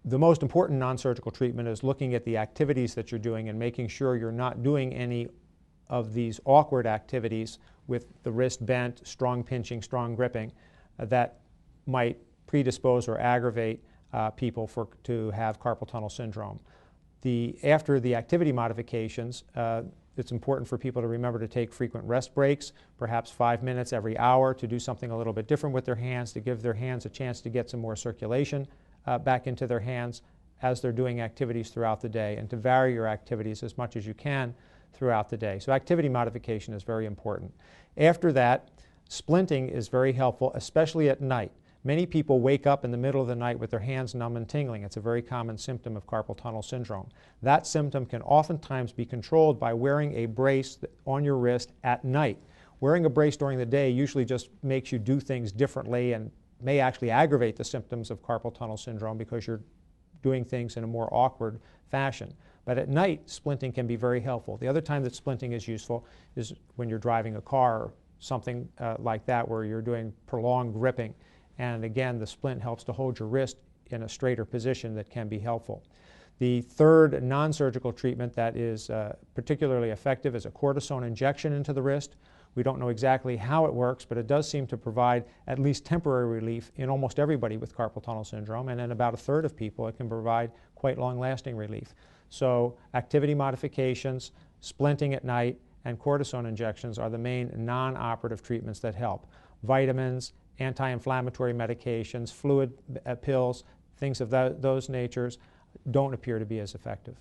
The most important non-surgical treatment is looking at the activities that you're doing and making sure you're not doing any of these awkward activities with the wrist bent, strong pinching, strong gripping, that might predispose or aggravate people to have carpal tunnel syndrome. After the activity modifications, it's important for people to remember to take frequent rest breaks, perhaps 5 minutes every hour, to do something a little bit different with their hands, to give their hands a chance to get some more circulation back into their hands as they're doing activities throughout the day, and to vary your activities as much as you can throughout the day. So activity modification is very important. After that, splinting is very helpful, especially at night. Many people wake up in the middle of the night with their hands numb and tingling. It's a very common symptom of carpal tunnel syndrome. That symptom can oftentimes be controlled by wearing a brace on your wrist at night. Wearing a brace during the day usually just makes you do things differently and may actually aggravate the symptoms of carpal tunnel syndrome because you're doing things in a more awkward fashion. But at night, splinting can be very helpful. The other time that splinting is useful is when you're driving a car or something like that, where you're doing prolonged gripping. And again, the splint helps to hold your wrist in a straighter position that can be helpful. The third non-surgical treatment that is particularly effective is a cortisone injection into the wrist. We don't know exactly how it works, but it does seem to provide at least temporary relief in almost everybody with carpal tunnel syndrome, and in about 1/3 of people it can provide quite long-lasting relief. So activity modifications, splinting at night, and cortisone injections are the main non-operative treatments that help. Vitamins, anti-inflammatory medications, fluid pills, things of those natures don't appear to be as effective.